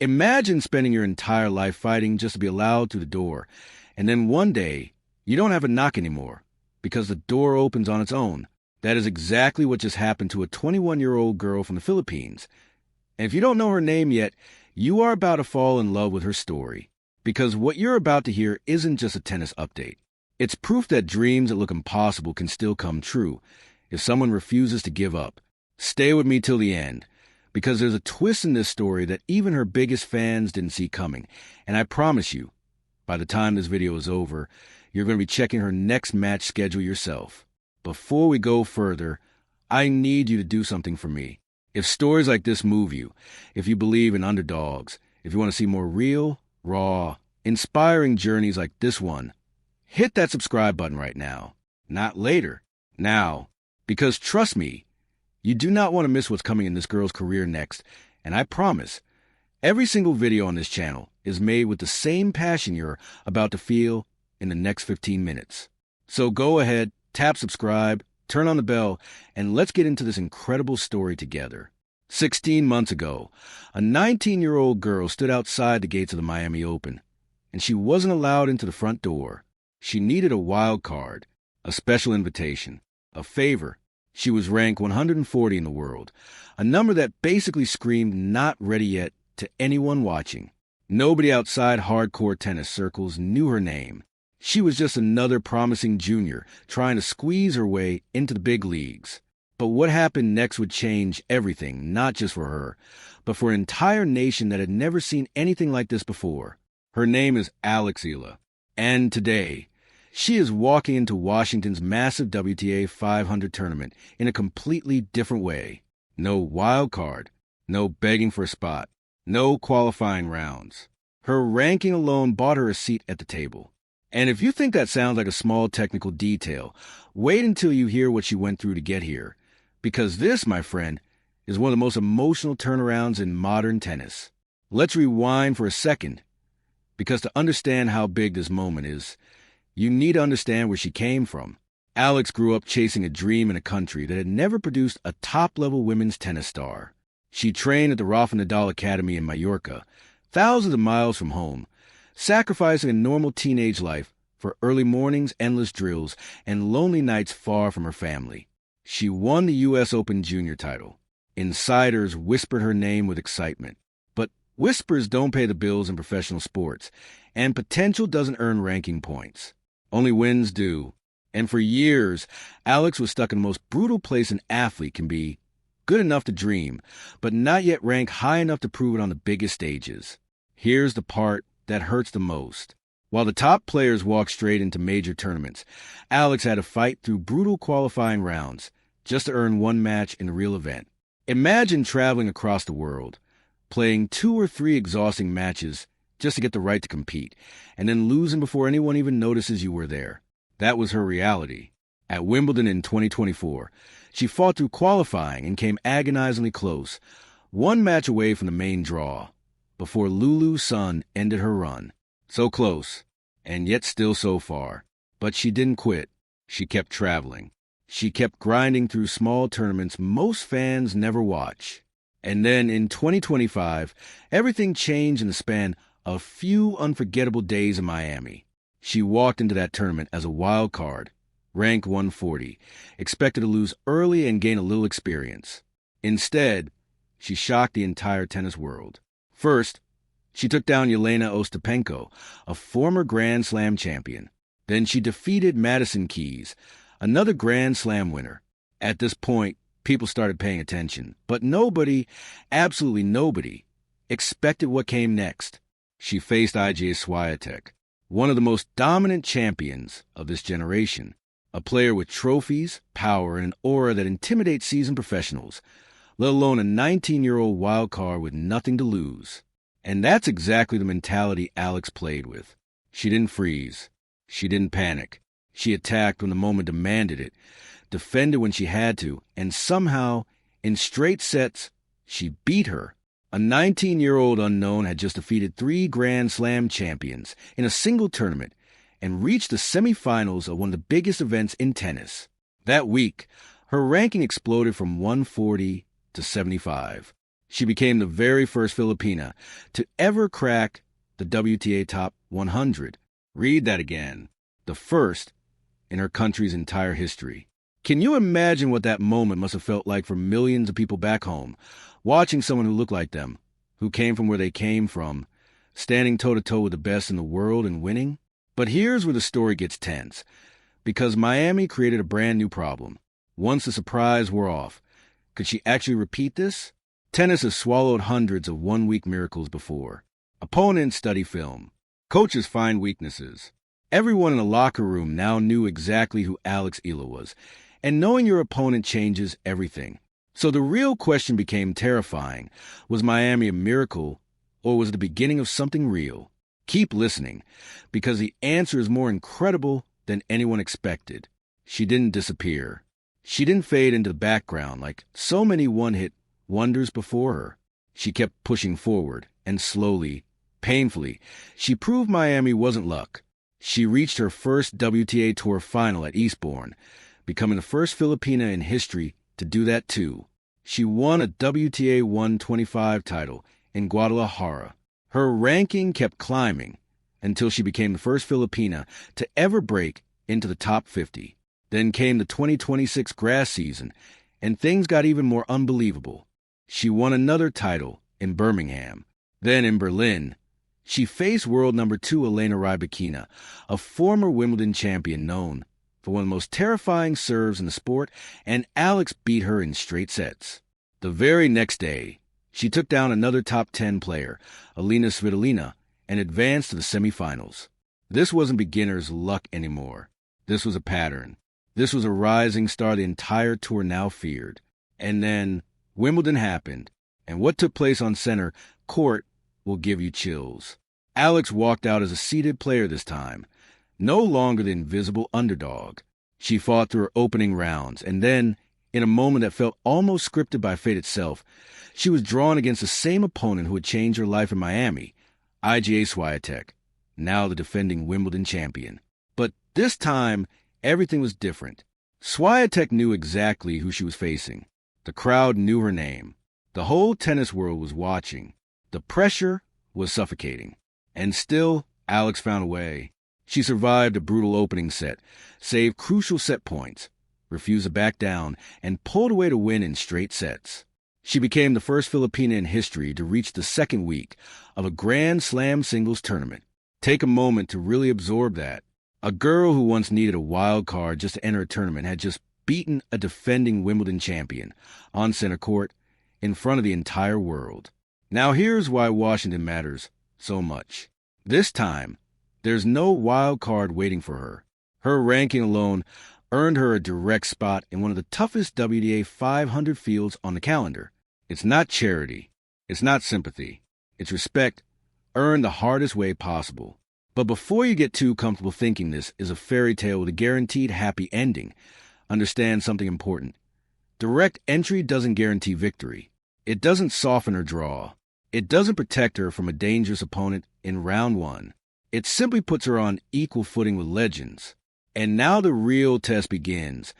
Imagine spending your entire life fighting just to be allowed through the door, and then one day, you don't have a knock anymore because the door opens on its own. That is exactly what just happened to a 21-year-old girl from the Philippines. And if you don't know her name yet, you are about to fall in love with her story. Because what you're about to hear isn't just a tennis update. It's proof that dreams that look impossible can still come true if someone refuses to give up. Stay with me till the end, because there's a twist in this story that even her biggest fans didn't see coming. And I promise you, by the time this video is over, you're going to be checking her next match schedule yourself. Before we go further, I need you to do something for me. If stories like this move you, if you believe in underdogs, if you want to see more real, raw, inspiring journeys like this one, hit that subscribe button right now. Not later. Now. Because trust me, you do not want to miss what's coming in this girl's career next. And I promise, every single video on this channel is made with the same passion you're about to feel in the next 15 minutes. So go ahead, tap subscribe, turn on the bell, and let's get into this incredible story together. 16 months ago, a 19-year-old girl stood outside the gates of the Miami Open, and she wasn't allowed into the front door. She needed a wild card, a special invitation, a favor. She was ranked 140 in the world, a number that basically screamed not ready yet to anyone watching. Nobody outside hardcore tennis circles knew her name. She was just another promising junior trying to squeeze her way into the big leagues. But what happened next would change everything, not just for her, but for an entire nation that had never seen anything like this before. Her name is Alex Eala, and today, she is walking into Washington's massive WTA 500 tournament in a completely different way. No wild card, no begging for a spot, no qualifying rounds. Her ranking alone bought her a seat at the table. And if you think that sounds like a small technical detail, wait until you hear what she went through to get here. Because this, my friend, is one of the most emotional turnarounds in modern tennis. Let's rewind for a second, because to understand how big this moment is, you need to understand where she came from. Alex grew up chasing a dream in a country that had never produced a top-level women's tennis star. She trained at the Rafa Nadal Academy in Mallorca, thousands of miles from home, sacrificing a normal teenage life for early mornings, endless drills, and lonely nights far from her family. She won the U.S. Open Junior title. Insiders whispered her name with excitement. But whispers don't pay the bills in professional sports, and potential doesn't earn ranking points. Only wins do. And for years, Alex was stuck in the most brutal place an athlete can be: good enough to dream, but not yet rank high enough to prove it on the biggest stages. Here's the part that hurts the most. While the top players walked straight into major tournaments, Alex had to fight through brutal qualifying rounds just to earn one match in a real event. Imagine traveling across the world, playing 2 or 3 exhausting matches just to get the right to compete, and then losing before anyone even notices you were there. That was her reality. At Wimbledon in 2024, she fought through qualifying and came agonizingly close, one match away from the main draw, before Lulu Sun ended her run. So close, and yet still so far. But she didn't quit. She kept traveling. She kept grinding through small tournaments most fans never watch. And then in 2025, everything changed in the span of a few unforgettable days in Miami. She walked into that tournament as a wild card, ranked 140, expected to lose early and gain a little experience. Instead, she shocked the entire tennis world. First, she took down Jelena Ostapenko, a former Grand Slam champion. Then she defeated Madison Keys, another Grand Slam winner. At this point, people started paying attention, but nobody, absolutely nobody, expected what came next. She faced Iga Swiatek, one of the most dominant champions of this generation, a player with trophies, power, and an aura that intimidates seasoned professionals, let alone a 19-year-old wild card with nothing to lose. And that's exactly the mentality Alex played with. She didn't freeze. She didn't panic. She attacked when the moment demanded it, defended when she had to, and somehow, in straight sets, she beat her. A 19-year-old unknown had just defeated 3 Grand Slam champions in a single tournament and reached the semifinals of one of the biggest events in tennis. That week, her ranking exploded from 140 to 75. She became the very first Filipina to ever crack the WTA Top 100. Read that again. The first in her country's entire history. Can you imagine what that moment must have felt like for millions of people back home, watching someone who looked like them, who came from where they came from, standing toe-to-toe with the best in the world and winning? But here's where the story gets tense, because Miami created a brand new problem. Once the surprise wore off, could she actually repeat this? Tennis has swallowed hundreds of one-week miracles before. Opponents study film. Coaches find weaknesses. Everyone in the locker room now knew exactly who Alex Eala was, and knowing your opponent changes everything. So the real question became terrifying. Was Miami a miracle, or was it the beginning of something real? Keep listening, because the answer is more incredible than anyone expected. She didn't disappear. She didn't fade into the background like so many one-hit wonders before her. She kept pushing forward, and slowly, painfully, she proved Miami wasn't luck. She reached her first WTA Tour final at Eastbourne, becoming the first Filipina in history to do that too. She won a WTA 125 title in Guadalajara. Her ranking kept climbing until she became the first Filipina to ever break into the top 50. Then came the 2026 grass season, and things got even more unbelievable. She won another title in Birmingham. Then in Berlin, she faced world number 2 Elena Rybakina, a former Wimbledon champion known for one of the most terrifying serves in the sport, and Alex beat her in straight sets. The very next day, she took down another top 10 player, Alina Svitolina, and advanced to the semifinals. This wasn't beginner's luck anymore. This was a pattern. This was a rising star the entire tour now feared. And then Wimbledon happened, and what took place on center court will give you chills. Alex walked out as a seeded player this time, no longer the invisible underdog. She fought through her opening rounds, and then, in a moment that felt almost scripted by fate itself, she was drawn against the same opponent who had changed her life in Miami, Iga Swiatek, now the defending Wimbledon champion. But this time, everything was different. Swiatek knew exactly who she was facing. The crowd knew her name. The whole tennis world was watching. The pressure was suffocating. And still, Alex found a way. She survived a brutal opening set, saved crucial set points, refused to back down, and pulled away to win in straight sets. She became the first Filipina in history to reach the second week of a Grand Slam singles tournament. Take a moment to really absorb that. A girl who once needed a wild card just to enter a tournament had just beaten a defending Wimbledon champion on center court in front of the entire world. Now here's why Washington matters so much. This time, there's no wild card waiting for her. Her ranking alone earned her a direct spot in one of the toughest WTA 500 fields on the calendar. It's not charity. It's not sympathy. It's respect earned the hardest way possible. But before you get too comfortable thinking this is a fairy tale with a guaranteed happy ending, understand something important. Direct entry doesn't guarantee victory. It doesn't soften her draw. It doesn't protect her from a dangerous opponent in round one. It simply puts her on equal footing with legends. And now the real test begins,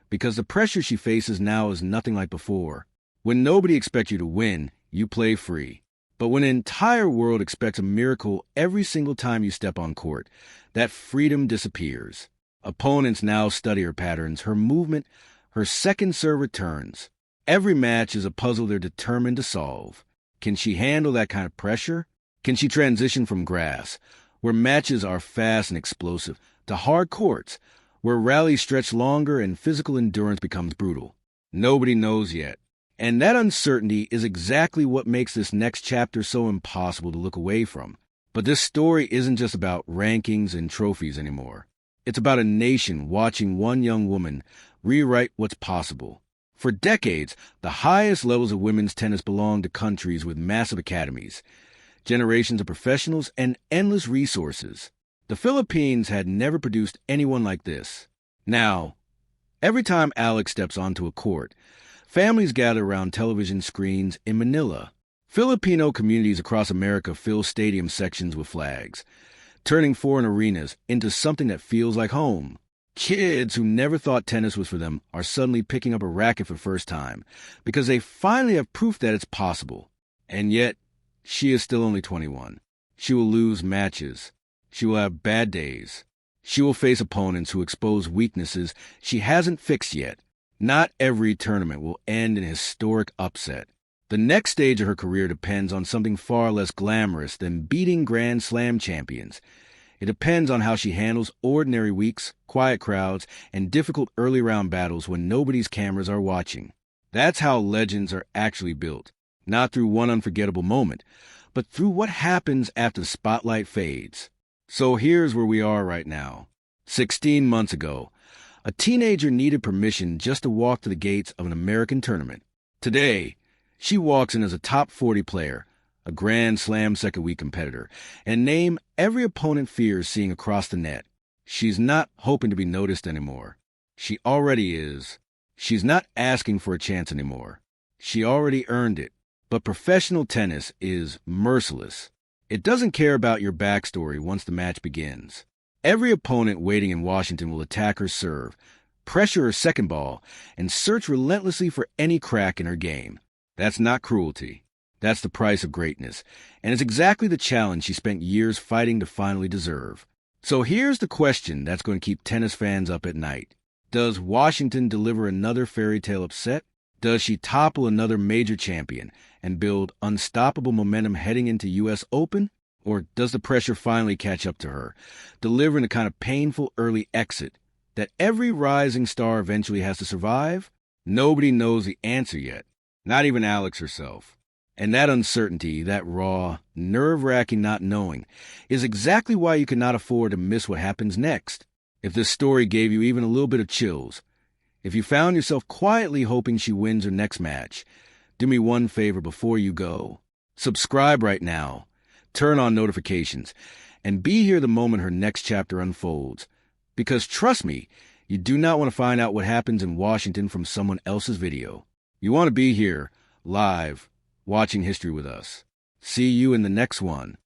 because the pressure she faces now is nothing like before. When nobody expects you to win, you play free. But when an entire world expects a miracle every single time you step on court, that freedom disappears. Opponents now study her patterns, her movement, her second serve returns. Every match is a puzzle they're determined to solve. Can she handle that kind of pressure? Can she transition from grass, where matches are fast and explosive, to hard courts, where rallies stretch longer and physical endurance becomes brutal? Nobody knows yet. And that uncertainty is exactly what makes this next chapter so impossible to look away from. But this story isn't just about rankings and trophies anymore. It's about a nation watching one young woman rewrite what's possible. For decades, the highest levels of women's tennis belonged to countries with massive academies, generations of professionals, and endless resources. The Philippines had never produced anyone like this. Now, every time Alex steps onto a court, families gather around television screens in Manila. Filipino communities across America fill stadium sections with flags, turning foreign arenas into something that feels like home. Kids who never thought tennis was for them are suddenly picking up a racket for the first time because they finally have proof that it's possible. And yet, she is still only 21. She will lose matches. She will have bad days. She will face opponents who expose weaknesses she hasn't fixed yet. Not every tournament will end in a historic upset. The next stage of her career depends on something far less glamorous than beating Grand Slam champions. It depends on how she handles ordinary weeks, quiet crowds, and difficult early round battles when nobody's cameras are watching. That's how legends are actually built, not through one unforgettable moment, but through what happens after the spotlight fades. So here's where we are right now. 16 months ago, a teenager needed permission just to walk to the gates of an American tournament. Today, she walks in as a top 40 player, a Grand Slam second-week competitor, and name every opponent fears seeing across the net. She's not hoping to be noticed anymore. She already is. She's not asking for a chance anymore. She already earned it. But professional tennis is merciless. It doesn't care about your backstory once the match begins. Every opponent waiting in Washington will attack her serve, pressure her second ball, and search relentlessly for any crack in her game. That's not cruelty. That's the price of greatness, and it's exactly the challenge she spent years fighting to finally deserve. So here's the question that's going to keep tennis fans up at night. Does Washington deliver another fairy tale upset? Does she topple another major champion and build unstoppable momentum heading into U.S. Open? Or does the pressure finally catch up to her, delivering the kind of painful early exit that every rising star eventually has to survive? Nobody knows the answer yet, not even Alex herself. And that uncertainty, that raw, nerve-wracking not knowing, is exactly why you cannot afford to miss what happens next. If this story gave you even a little bit of chills, if you found yourself quietly hoping she wins her next match, do me one favor before you go. Subscribe right now, turn on notifications, and be here the moment her next chapter unfolds. Because trust me, you do not want to find out what happens in Washington from someone else's video. You want to be here, live, watching history with us. See you in the next one.